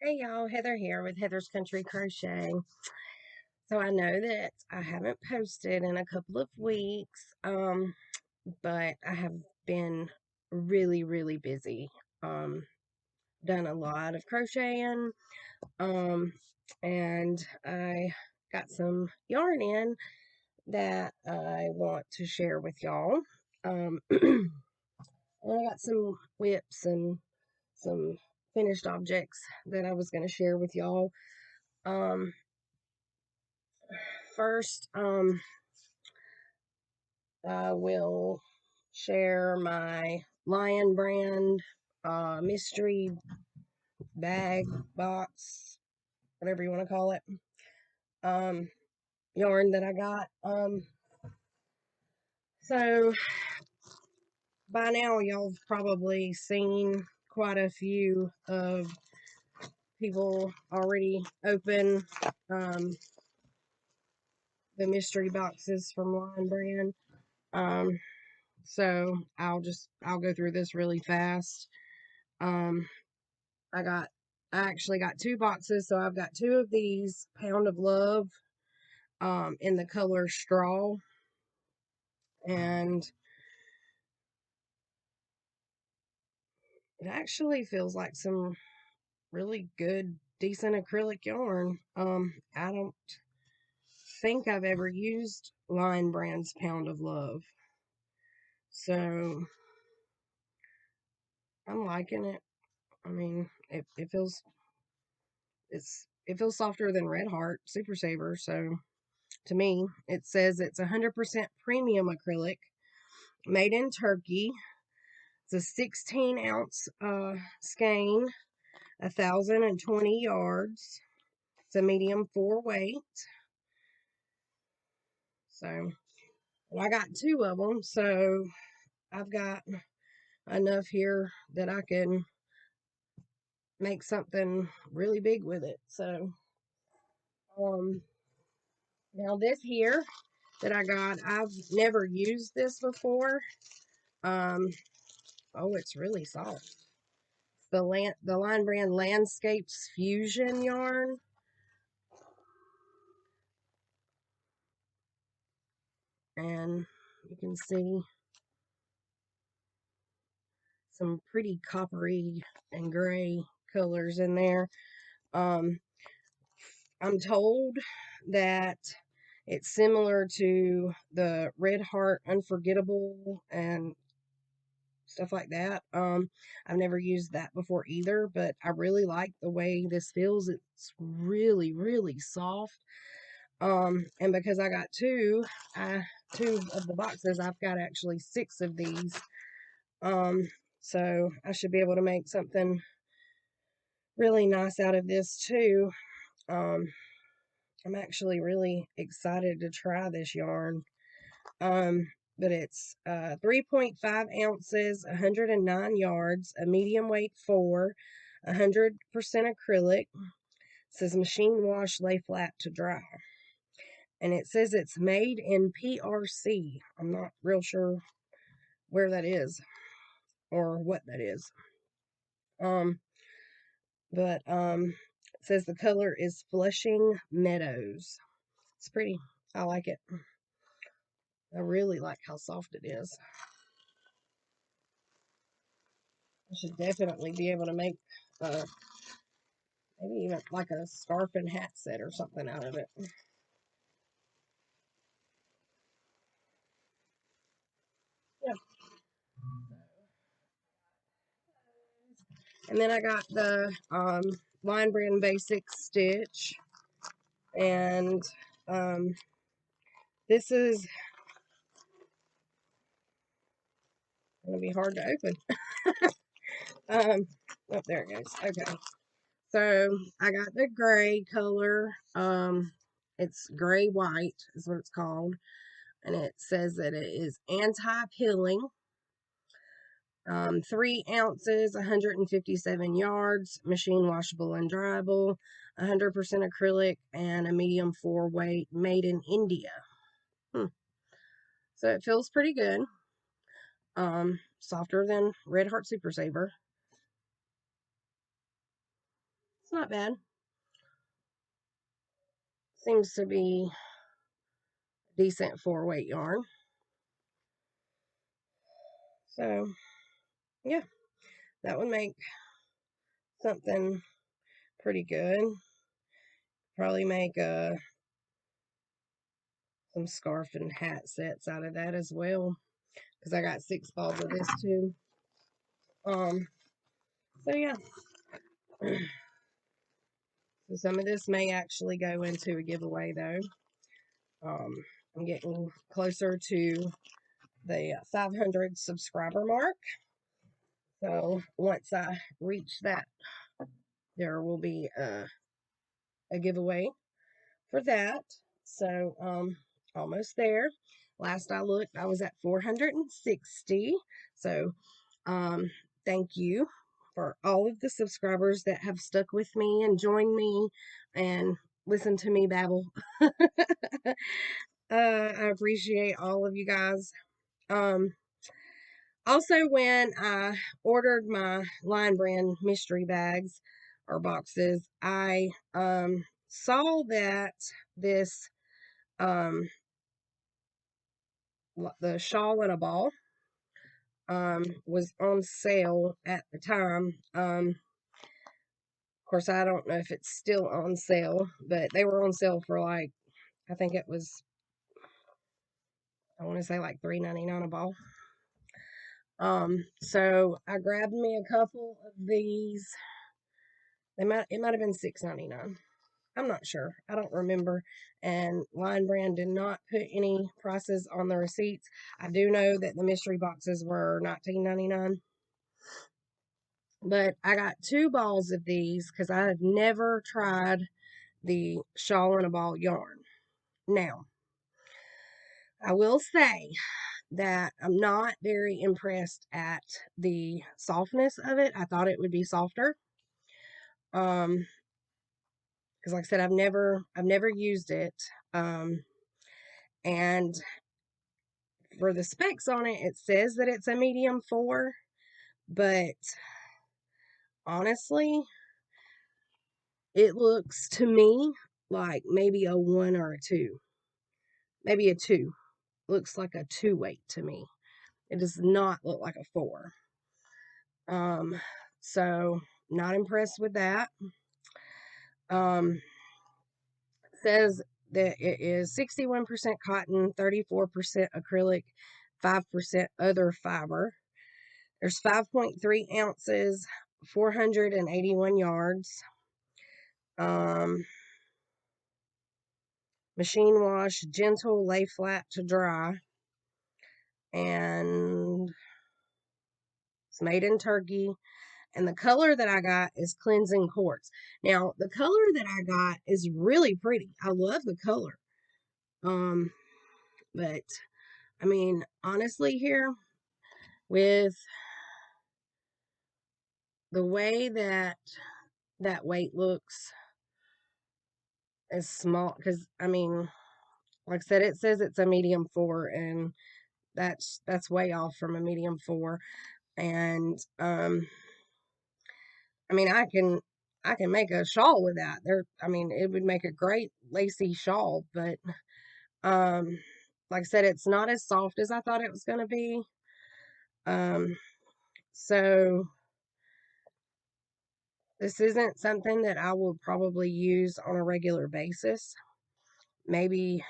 Hey y'all, Heather here with Heather's Country Crochet. So I know that I haven't posted in a couple of weeks, but I have been really busy. Done a lot of crocheting, and I got some yarn in that I want to share with y'all. And I got some WIPS and some finished objects that I was going to share with y'all. First, I will share my Lion brand mystery bag, box, whatever you want to call it, yarn that I got. So by now y'all have probably seen quite a few of people already open the mystery boxes from Lion brand. So I'll go through this really fast. I actually got two boxes, so I've got two of these Pound of Love in the color straw, and it actually feels like some really good, decent acrylic yarn. I don't think I've ever used Lion Brand's Pound of Love, so I'm liking it. I mean, it feels it feels softer than Red Heart Super Saver, so to me, it says it's 100% premium acrylic, made in Turkey. It's a 16-ounce skein, 1,020 yards. It's a medium 4 weight. So, and I got two of them, so I've got enough here that I can make something really big with it. So, now this here that I got, I've never used this before. Oh, it's really soft. The Lion brand Landscapes Fusion yarn. And you can see some pretty coppery and gray colors in there. I'm told that it's similar to the Red Heart Unforgettable and stuff like that. I've never used that before either, but I really like the way this feels. It's really soft. And because I got two of the boxes, I've got actually 6 of these. So I should be able to make something really nice out of this too. I'm actually really excited to try this yarn. But it's 3.5 ounces, 109 yards, a medium weight 4, 100% acrylic. It says machine wash, lay flat to dry. And it says it's made in PRC. I'm not real sure where that is or what that is. But it says the color is Flushing Meadows. It's pretty. I like it. I really like how soft it is. I should definitely be able to make maybe even like a scarf and hat set or something out of it. Yeah. And then I got the Lion Brand Basic Stitch. And this is going to be hard to open. Oh, there it goes. Okay. So I got the gray color. It's gray white is what it's called. And it says that it is anti-pilling. 3 ounces, 157 yards, machine washable and dryable, 100% acrylic, and a medium 4 weight, made in India. So it feels pretty good. Softer than Red Heart Super Saver. It's not bad. Seems to be decent 4-weight yarn. So, yeah, that would make something pretty good. Probably make some scarf and hat sets out of that as well, because I got 6 balls of this too. So yeah. So some of this may actually go into a giveaway though. I'm getting closer to the 500 subscriber mark. So once I reach that, there will be a giveaway for that. So almost there. Last I looked, I was at 460. So thank you for all of the subscribers that have stuck with me and joined me and listened to me babble. I appreciate all of you guys. Also, when I ordered my Line Brand mystery bags or boxes, I saw that this the shawl in a ball was on sale at the time. Of course, I don't know if it's still on sale, but they were on sale for like, I think it was, I want to say like $3.99 a ball. So I grabbed me a couple of these. It might have been $6.99. I'm not sure. I don't remember. And Line Brand did not put any prices on the receipts. I do know that the mystery boxes were $19.99. But I got 2 balls of these because I have never tried the shawl in a ball yarn. Now, I will say that I'm not very impressed at the softness of it. I thought it would be softer. Because like I said, I've never used it. And for the specs on it, it says that it's a medium 4, but honestly, it looks to me like maybe a 1 or a 2. Maybe a 2. Looks like a 2-weight to me. It does not look like a 4. So not impressed with that. Says that it is 61% cotton, 34% acrylic, 5% other fiber. There's 5.3 ounces, 481 yards. Machine wash, gentle, lay flat to dry. And it's made in Turkey. And the color that I got is Cleansing Quartz. Now, the color that I got is really pretty. I love the color. But, I mean, honestly here, with the way that weight looks is small, because, I mean, like I said, it says it's a medium 4, and that's way off from a medium 4. And, I mean, I can make a shawl with that. I mean, it would make a great lacy shawl, but like I said, it's not as soft as I thought it was going to be. So this isn't something that I will probably use on a regular basis. Maybe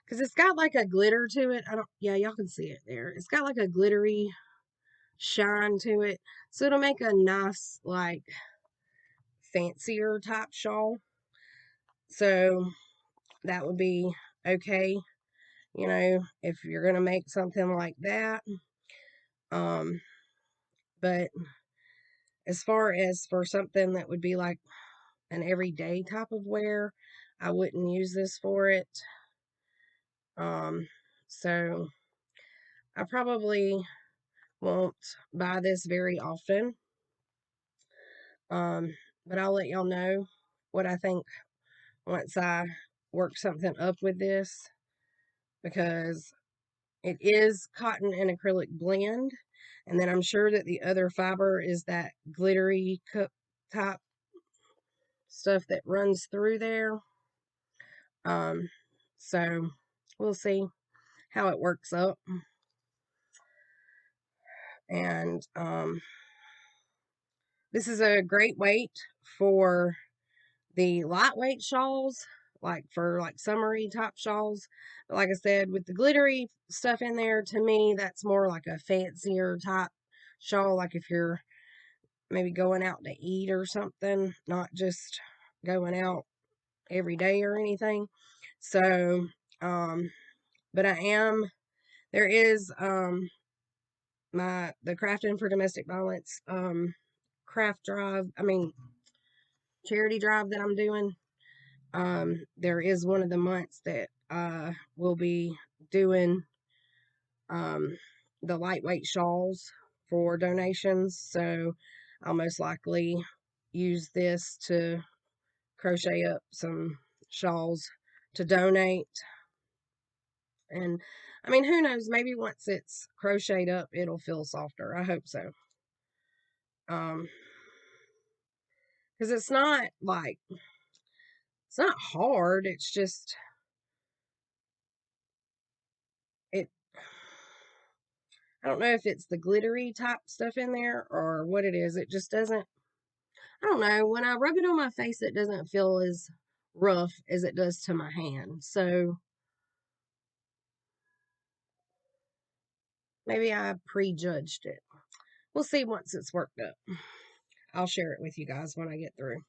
because it's got like a glitter to it. Yeah, y'all can see it there. It's got like a glittery shine to it. So it'll make a nice, like, fancier type shawl. So that would be okay, you know, if you're going to make something like that. But as far as for something that would be like an everyday type of wear, I wouldn't use this for it. So I probably won't buy this very often. But I'll let y'all know what I think once I work something up with this, because it is cotton and acrylic blend, and then I'm sure that the other fiber is that glittery cup type stuff that runs through there. So we'll see how it works up. And this is a great weight for the lightweight shawls, like for like summery type shawls. But like I said, with the glittery stuff in there, to me, that's more like a fancier type shawl, like if you're maybe going out to eat or something, not just going out every day or anything. So, but there is, the Crafting for Domestic Violence, charity drive that I'm doing. There is one of the months that, we'll be doing, the lightweight shawls for donations. So I'll most likely use this to crochet up some shawls to donate. And I mean, who knows, maybe once it's crocheted up, it'll feel softer. I hope so. Because it's not hard. It's just, it, I don't know if it's the glittery type stuff in there or what it is. It just doesn't, I don't know. When I rub it on my face, it doesn't feel as rough as it does to my hand. So maybe I prejudged it. We'll see once it's worked up. I'll share it with you guys when I get through.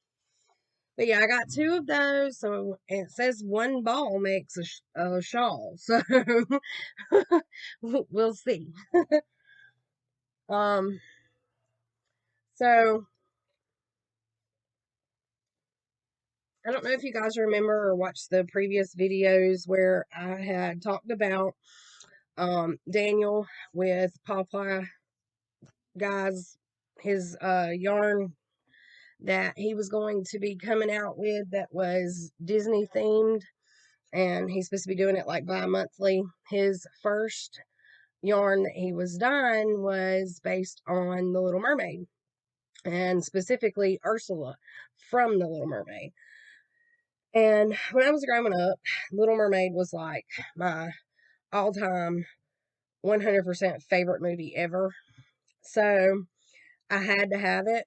But yeah, I got 2 of those. So it says one ball makes a shawl. So we'll see. So I don't know if you guys remember or watched the previous videos where I had talked about Daniel with Pawpaw Guys, his yarn that he was going to be coming out with that was Disney themed, and he's supposed to be doing it like bi-monthly. His first yarn that he was done was based on The Little Mermaid, and specifically Ursula from The Little Mermaid. And when I was growing up, Little Mermaid was like my all-time 100% favorite movie ever. So I had to have it.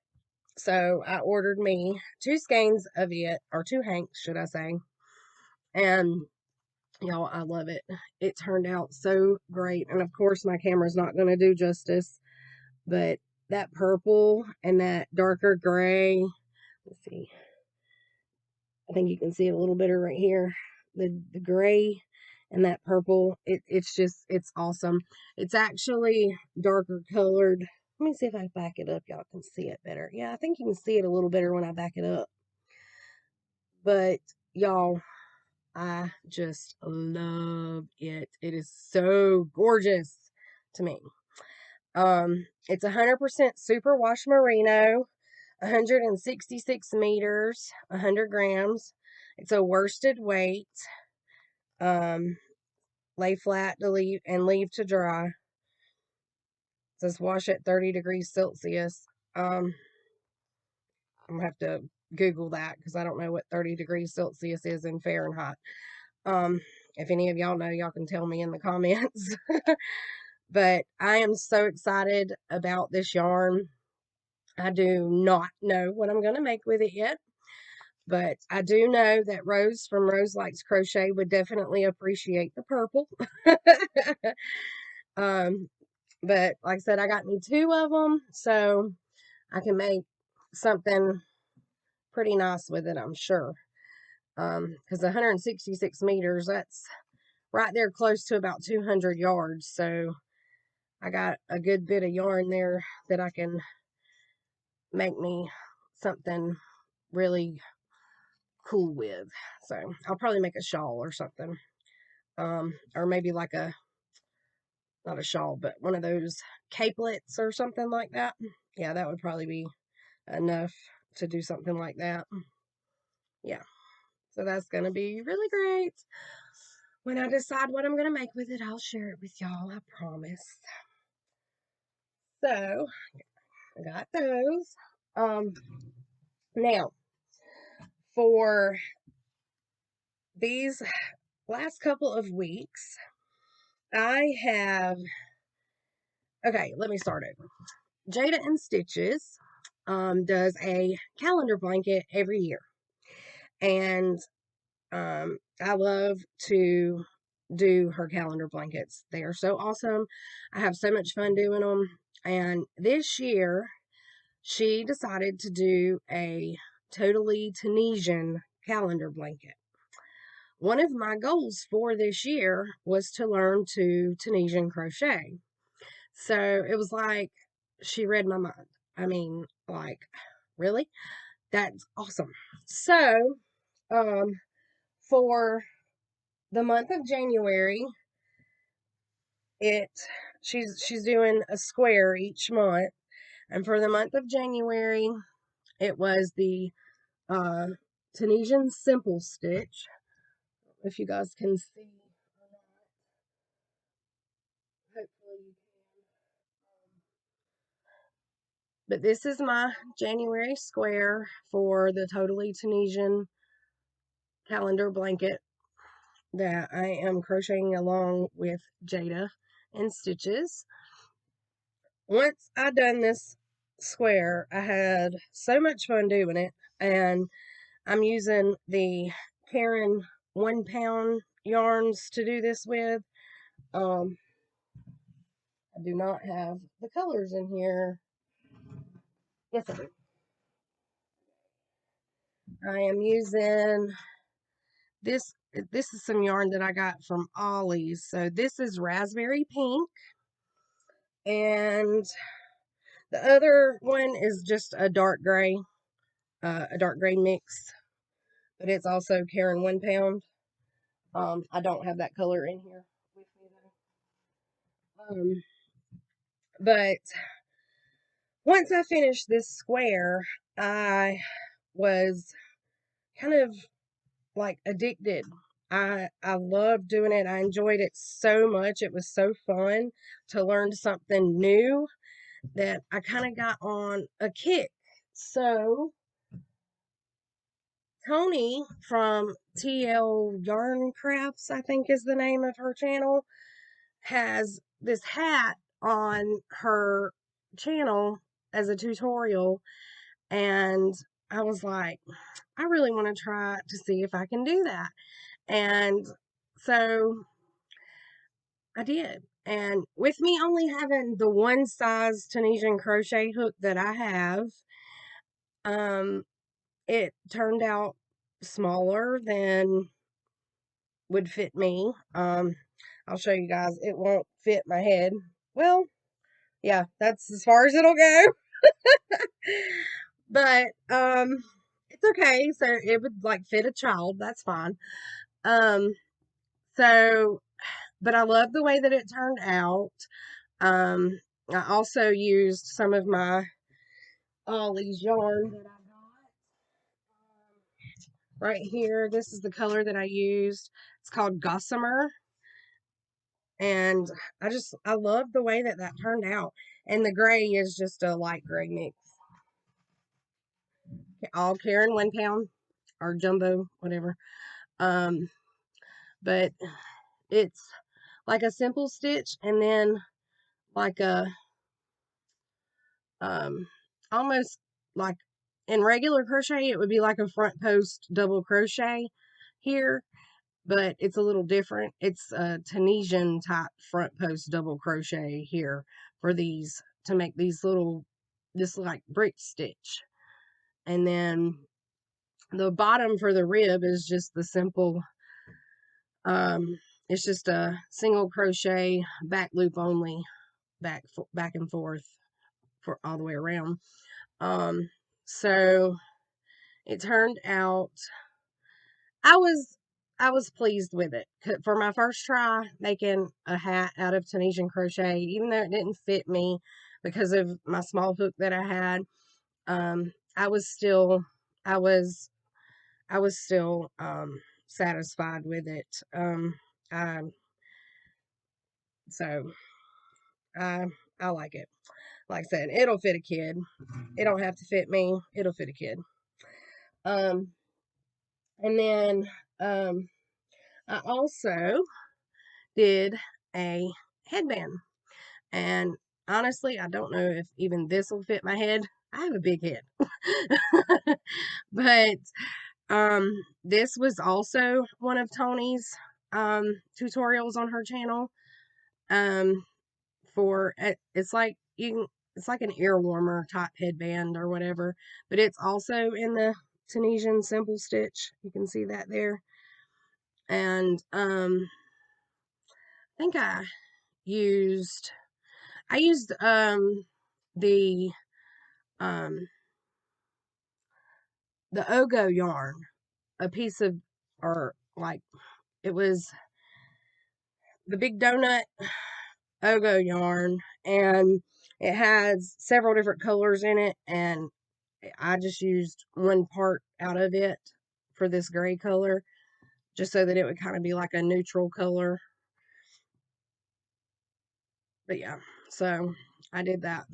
So I ordered me 2 skeins of it, or 2 hanks, should I say. And y'all, I love it. It turned out so great. And of course, my camera's not going to do justice, but that purple and that darker gray, let's see, I think you can see it a little better right here. The gray and that purple, it's awesome. It's actually darker colored. Let me see if I back it up. Y'all can see it better. Yeah, I think you can see it a little better when I back it up. But y'all, I just love it. It is so gorgeous to me. It's 100% superwash merino, 166 meters, 100 grams. It's a worsted weight. Lay flat to leave to dry. It says wash at 30 degrees Celsius. I'm gonna have to Google that because I don't know what 30 degrees Celsius is in Fahrenheit. If any of y'all know, y'all can tell me in the comments. But I am so excited about this yarn. I do not know what I'm going to make with it yet, but I do know that Rose from Rose Likes Crochet would definitely appreciate the purple. But like I said, I got me 2 of them, so I can make something pretty nice with it, I'm sure. Because 166 meters, that's right there close to about 200 yards. So I got a good bit of yarn there that I can make me something really cool with. So I'll probably make a shawl or something. Or maybe like not a shawl, but one of those capelets or something like that. Yeah, that would probably be enough to do something like that. Yeah. So that's going to be really great. When I decide what I'm going to make with it, I'll share it with y'all, I promise. So, I got those. Now, for these last couple of weeks, I have, okay, let me start over. Jada and Stitches does a calendar blanket every year. And I love to do her calendar blankets. They are so awesome. I have so much fun doing them. And this year, she decided to do a totally Tunisian calendar blanket. One of my goals for this year was to learn to Tunisian crochet. So it was like she read my mind. I mean, like, really? That's awesome. So, um, for the month of January, it she's doing a square each month, and for the month of January, it was the uh, Tunisian simple stitch. If you guys can see or not, hopefully you can. But this is my January square for the totally Tunisian calendar blanket that I am crocheting along with Jada and Stitches. Once I done this square, I had so much fun doing it, and I'm using the Karen 1 pound yarns to do this with. I do not have the colors in here. Yes, I do. I am using this. This is some yarn that I got from Ollie's. So this is raspberry pink, and the other one is just a dark gray mix, but it's also Karen 1 pound. I don't have that color in here with me though. But once I finished this square, I was kind of like addicted. I loved doing it. I enjoyed it so much. It was so fun to learn something new that I kind of got on a kick. So Tony from TL Yarn Crafts, I think is the name of her channel, has this hat on her channel as a tutorial, and I was like, I really want to try to see if I can do that. And so I did. And with me only having the one size Tunisian crochet hook that I have, um, it turned out smaller than would fit me. I'll show you guys. It won't fit my head. Well, yeah, that's as far as it'll go. But it's okay. So it would like fit a child. That's fine. Um, so but I love the way that it turned out. Um, I also used some of my Ollie's yarn that I got. Right here, this is the color that I used. It's called Gossamer. And I love the way that that turned out. And the gray is just a light gray mix. All Karen 1 pound or jumbo, whatever. Um, but it's like a simple stitch and then like a almost like in regular crochet it would be like a front post double crochet here, but it's a little different. It's a Tunisian type front post double crochet here for these to make these little this like brick stitch, and then the bottom for the rib is just the simple it's just a single crochet back loop only, back and forth for all the way around. So it turned out I was I was pleased with it. For my first try making a hat out of Tunisian crochet, even though it didn't fit me because of my small hook that I had, I was still I was I was still satisfied with it. I so I I like it. Like I said, it'll fit a kid. It don't have to fit me. It'll fit a kid. Um And then I also did a headband. And honestly, I don't know if even this will fit my head. I have a big head. But this was also one of Tony's tutorials on her channel. For it's like it's like an ear warmer type headband or whatever, but it's also in the Tunisian simple stitch. You can see that there. And I think I used the um the Ogo yarn, a piece of, or like, it was the big donut Ogo yarn, and it has several different colors in it, and I just used one part out of it for this gray color, just so that it would kind of be like a neutral color. But yeah, so I did that.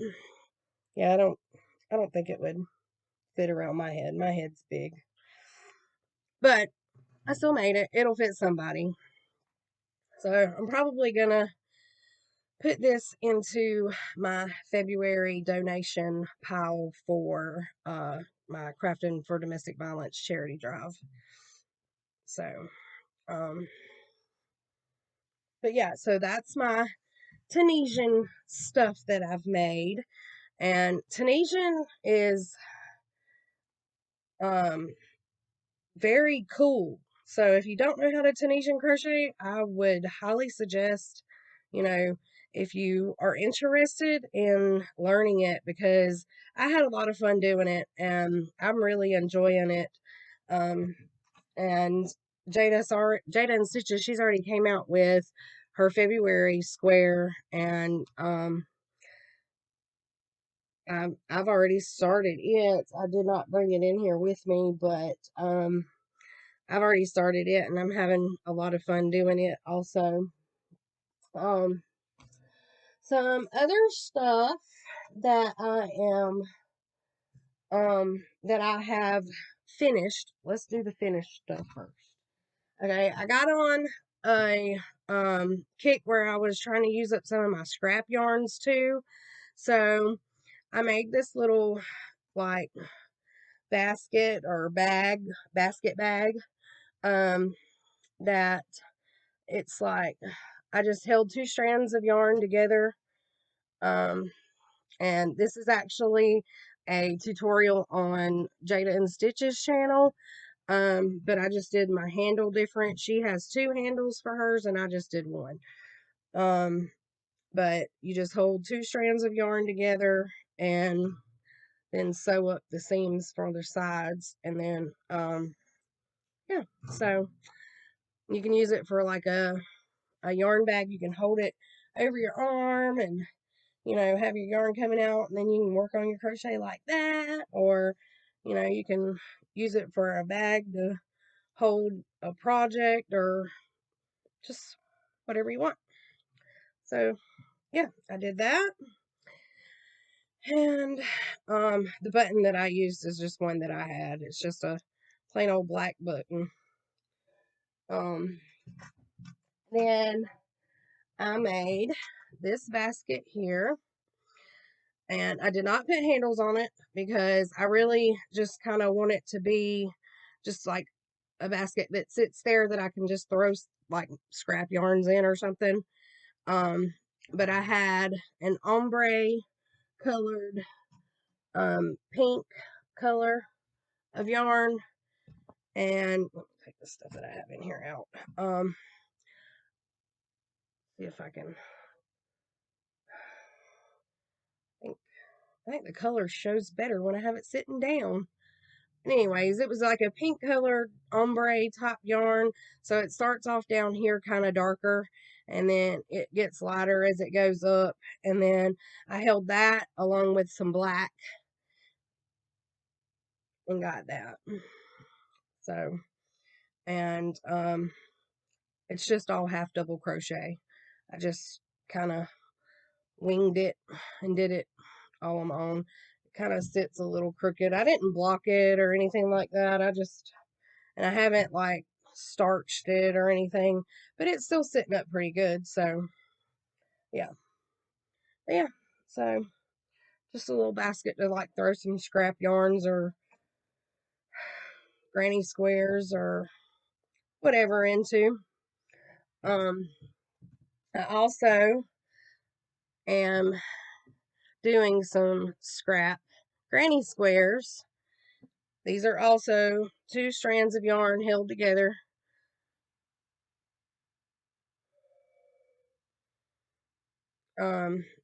Yeah, I don't think it would fit around my head. My head's big. But I still made it. It'll fit somebody. So I'm probably gonna put this into my February donation pile for my Crafting for Domestic Violence charity drive. So, but yeah, so that's my Tunisian stuff that I've made. And Tunisian is um, very cool. So if you don't know how to Tunisian crochet, I would highly suggest, you know, if you are interested in learning it, because I had a lot of fun doing it and I'm really enjoying it. Um, and Jada and Stitches, she's already came out with her February square, and I've already started it. I did not bring it in here with me, but I've already started it and I'm having a lot of fun doing it also. Um, some other stuff that that I have finished. Let's do the finished stuff first. Okay, I got on a kick where I was trying to use up some of my scrap yarns too. So I made this little, like, basket or basket bag, that it's like, I just held two strands of yarn together. Um, and this is actually a tutorial on Jada and Stitch's channel. But I just did my handle different. She has two handles for hers and I just did one. But you just hold two strands of yarn together and then sew up the seams for the sides, and then yeah, so you can use it for like a yarn bag. You can hold it over your arm and, you know, have your yarn coming out, and then you can work on your crochet like that. Or, you know, you can use it for a bag to hold a project, or just whatever you want. So yeah, I did that. And the button that I used is just one that I had. It's just a plain old black button. Um then I made this basket here, and I did not put handles on it because I really just kind of want it to be just like a basket that sits there that I can just throw like scrap yarns in or something. But I had an ombre colored pink color of yarn, and let me take the stuff that I have in here out. See if I can. I think the color shows better when I have it sitting down. Anyways, it was like a pink colored ombre type yarn. So it starts off down here kind of darker, and then it gets lighter as it goes up. And then I held that along with some black and got that. So, and it's just all half double crochet. I just kind of winged it and did it all on my own. It kind of sits a little crooked. I didn't block it or anything like that. I just and I haven't like starched it or anything, but it's still sitting up pretty good. So yeah, but yeah, so just a little basket to like throw some scrap yarns or granny squares or whatever into. I also am doing some scrap granny squares. These are also 2 strands of yarn held together.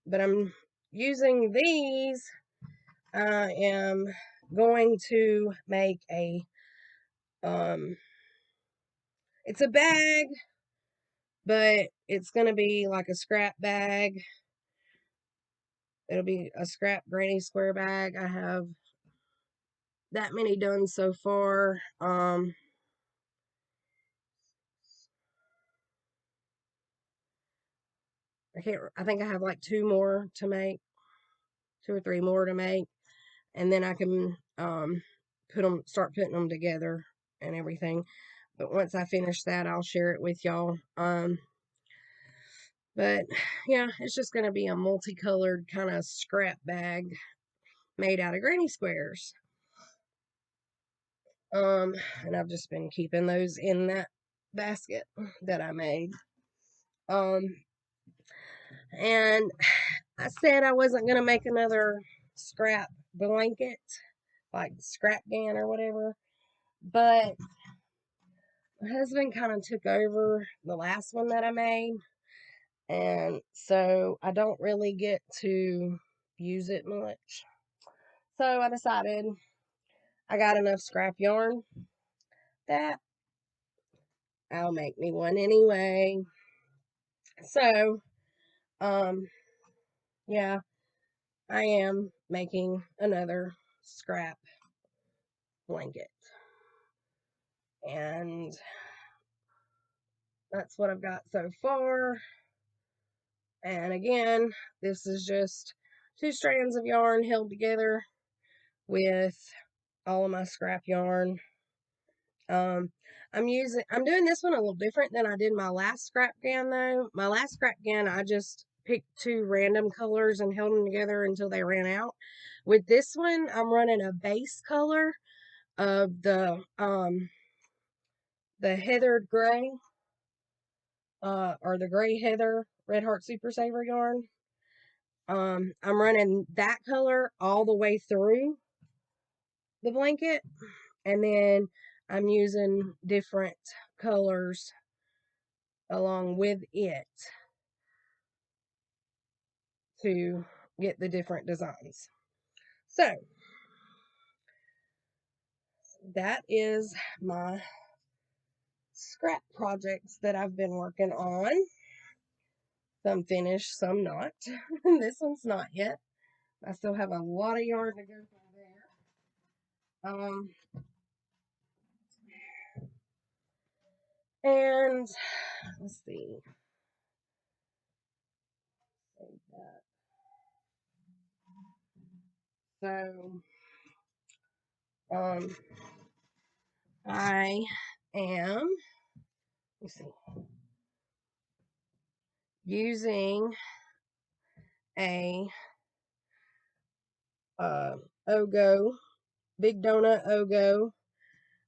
But I'm using these. I am going to make a, it's a bag, but it's going to be like a scrap bag. It'll be a scrap granny square bag. I have that many done so far. I think I have like 2 more to make, 2 or 3 more to make, and then I can start putting them together and everything. But once I finish that, I'll share it with y'all. But yeah, it's just going to be a multicolored kind of scrap bag made out of granny squares. And I've just been keeping those in that basket that I made. And I said I wasn't going to make another scrap blanket, like scrap gan or whatever, but my husband kind of took over the last one that I made, and so I don't really get to use it much. So I decided I got enough scrap yarn that I'll make me one anyway. So, yeah, I am making another scrap blanket. And that's what I've got so far. And again, this is just 2 strands of yarn held together with all of my scrap yarn. I'm doing this one a little different than I did my last scrap gan though. My last scrap gan, I just picked 2 random colors and held them together until they ran out. With this one, I'm running a base color of the heathered gray, or the gray heather Red Heart Super Saver yarn. I'm running that color all the way through the blanket, and then I'm using different colors along with it to get the different designs. So that is my scrap projects that I've been working on. Some finished, some not. This one's not yet. I still have a lot of yarn to go through there. And let's see. So, I am, let's see, using a Ogo, Big Donut Ogo.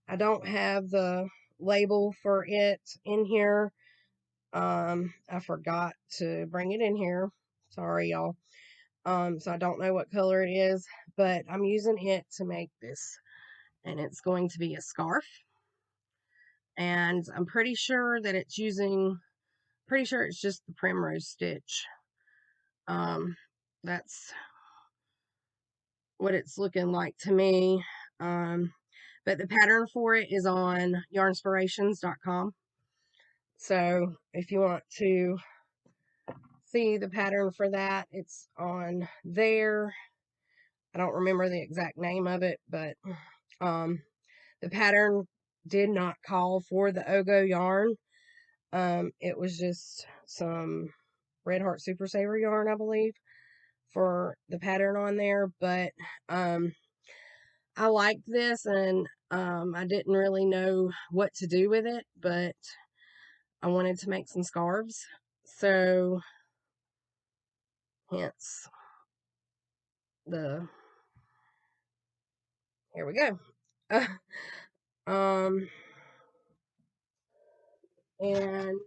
I don't have the label for it in here. I forgot to bring it in here. Sorry, y'all. So I don't know what color it is, but I'm using it to make this, and it's going to be a scarf. And I'm pretty sure that it's just the primrose stitch. That's what it's looking like to me. But the pattern for it is on yarnspirations.com. So if you want to see the pattern for that, it's on there. I don't remember the exact name of it, but the pattern did not call for the Ogo yarn. It was just some Red Heart Super Saver yarn, I believe, for the pattern on there. But I liked this, and I didn't really know what to do with it, but I wanted to make some scarves. So, hence the, here we go. um, and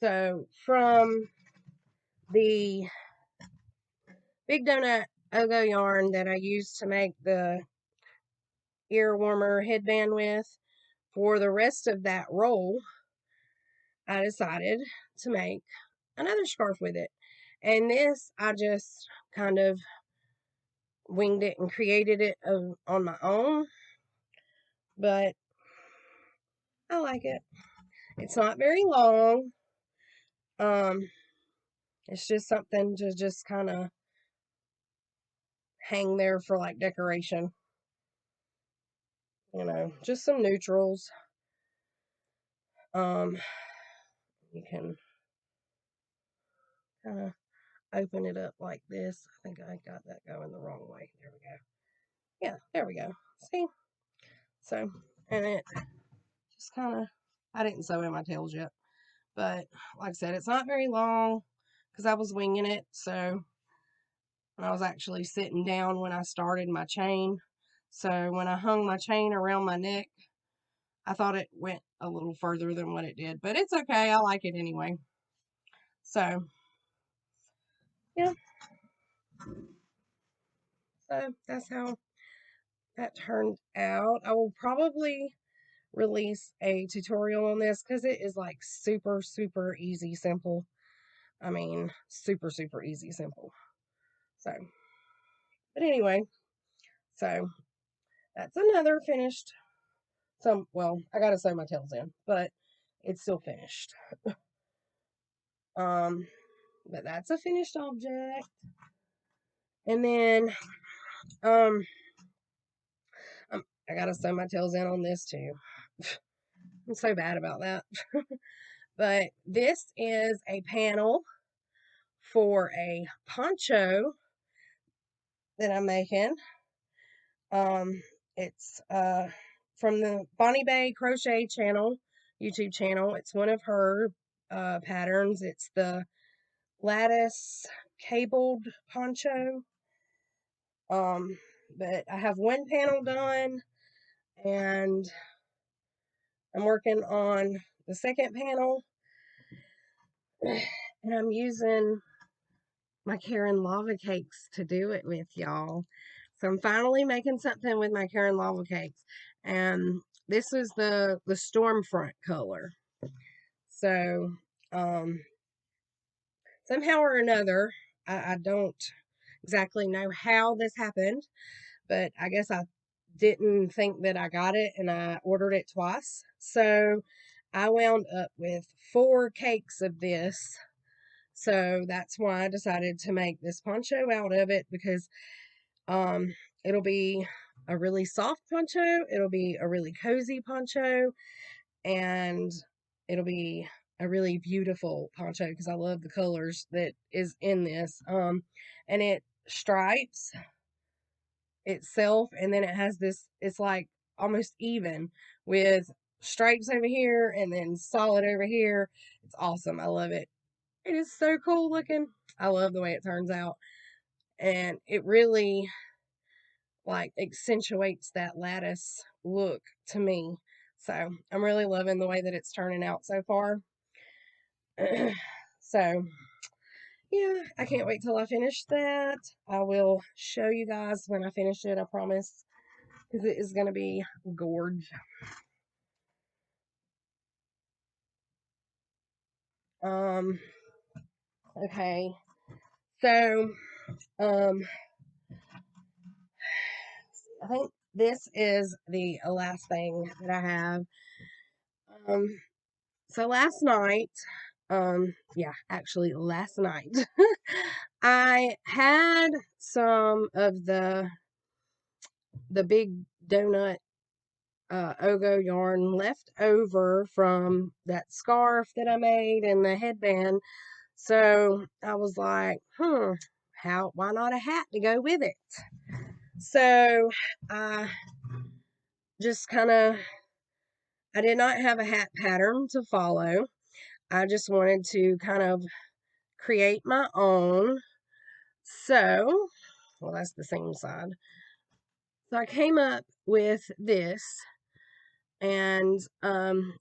so from the big donut Ogo yarn that I used to make the ear warmer headband with, for the rest of that roll, I decided to make another scarf with it. And this, I just kind of winged it and created it on my own, but I like it. It's not very long. Um, it's just something to just kind of hang there for like decoration. You know, just some neutrals. You can kind of open it up like this. I think I got that going the wrong way. There we go. Yeah, there we go. See? So, and it just kind of, I didn't sew in my tails yet, but like I said, it's not very long because I was winging it. So, I was actually sitting down when I started my chain. So, when I hung my chain around my neck, I thought it went a little further than what it did, but it's okay. I like it anyway. So, yeah. So, that's how that turned out. I will probably release a tutorial on this because it is like super, super easy, simple. I mean, super, super easy, simple. So, but anyway, so that's another finished. Well, I gotta sew my tails in, but it's still finished. Um, but that's a finished object. And then, um, I gotta sew my tails in on this too. I'm so bad about that. But this is a panel for a poncho that I'm making. It's from the Bonnie Bay Crochet channel, YouTube channel. It's one of her patterns. It's the Lattice cabled poncho. But I have one panel done, and I'm working on the second panel, and I'm using my Karen lava cakes to do it with, y'all. So I'm finally making something with my Karen lava cakes, and this is the Stormfront color. So somehow or another, I don't exactly know how this happened, but I guess I didn't think that I got it, and I ordered it twice. So I wound up with 4 cakes of this. So that's why I decided to make this poncho out of it, because it'll be a really soft poncho, it'll be a really cozy poncho, and it'll be a really beautiful poncho because I love the colors that is in this. And it stripes itself, and then it has this, it's like almost even with stripes over here and then solid over here. It's awesome. I love it. It is so cool looking. I love the way it turns out. And it really like accentuates that lattice look to me. So I'm really loving the way that it's turning out so far. So yeah, I can't wait till I finish that. I will show you guys when I finish it, I promise, because it is going to be gorge. Okay, so I think this is the last thing that I have. Um, so last night, yeah, actually last night, I had some of the big donut Ogo yarn left over from that scarf that I made and the headband. So I was like, why not a hat to go with it? So I just I did not have a hat pattern to follow. I just wanted to kind of create my own. So, well, that's the same side. So I came up with this, and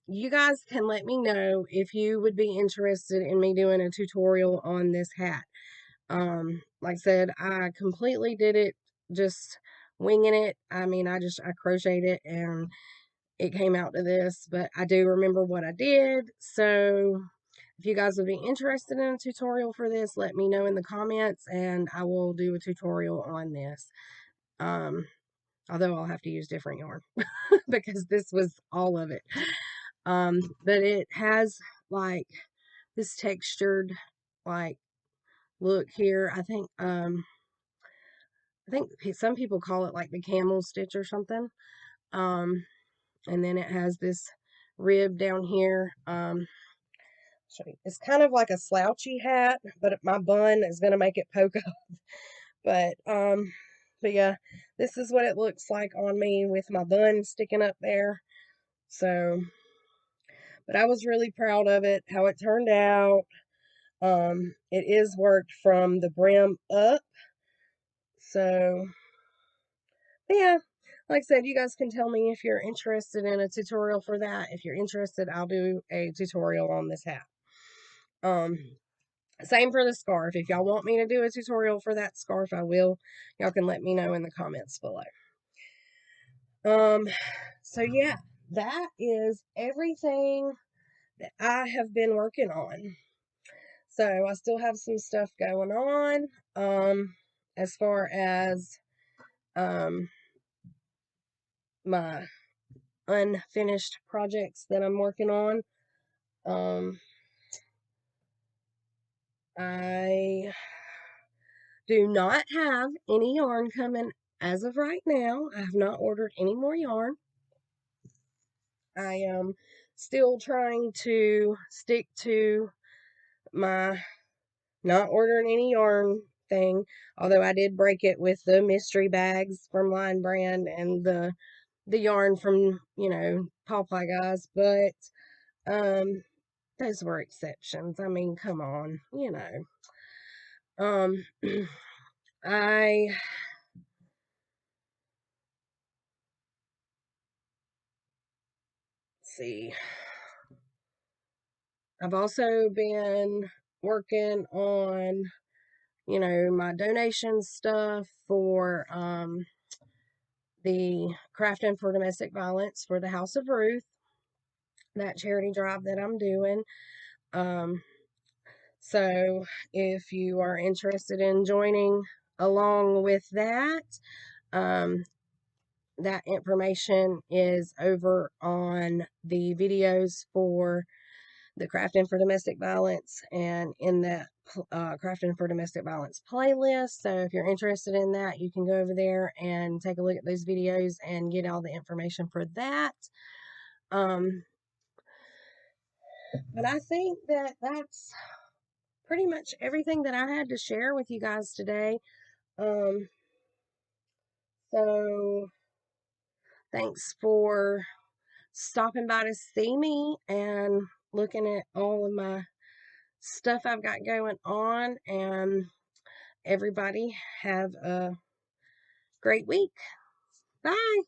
you guys can let me know if you would be interested in me doing a tutorial on this hat. Like I said, I completely did it just winging it. I mean, I crocheted it and it came out to this, but I do remember what I did. So if you guys would be interested in a tutorial for this, let me know in the comments and I will do a tutorial on this. Although I'll have to use different yarn because this was all of it. But it has like this textured like look here. I think some people call it like the camel stitch or something. And then it has this rib down here. It's kind of like a slouchy hat, but my bun is going to make it poke up. But yeah, this is what it looks like on me with my bun sticking up there. So, but I was really proud of it, how it turned out. It is worked from the brim up. So, yeah, like I said, you guys can tell me if you're interested in a tutorial for that. If you're interested, I'll do a tutorial on this hat. Same for the scarf. If y'all want me to do a tutorial for that scarf, I will. Y'all can let me know in the comments below. So yeah, that is everything that I have been working on. So I still have some stuff going on, as far as, my unfinished projects that I'm working on. I do not have any yarn coming as of right now. I have not ordered any more yarn. I am still trying to stick to my not ordering any yarn thing, although I did break it with the mystery bags from Line Brand and the yarn from, Paw Pie Guys, but those were exceptions. I mean, come on, Um, I see. I've also been working on, my donation stuff for the Crafting for Domestic Violence for the House of Ruth, that charity drive that I'm doing. So if you are interested in joining along with that, that information is over on the videos for the Crafting for Domestic Violence and in the Crafting for Domestic Violence playlist. So if you're interested in that, you can go over there and take a look at those videos and get all the information for that. But I think that that's pretty much everything that I had to share with you guys today. So thanks for stopping by to see me and looking at all of my stuff I've got going on, and everybody have a great week. Bye.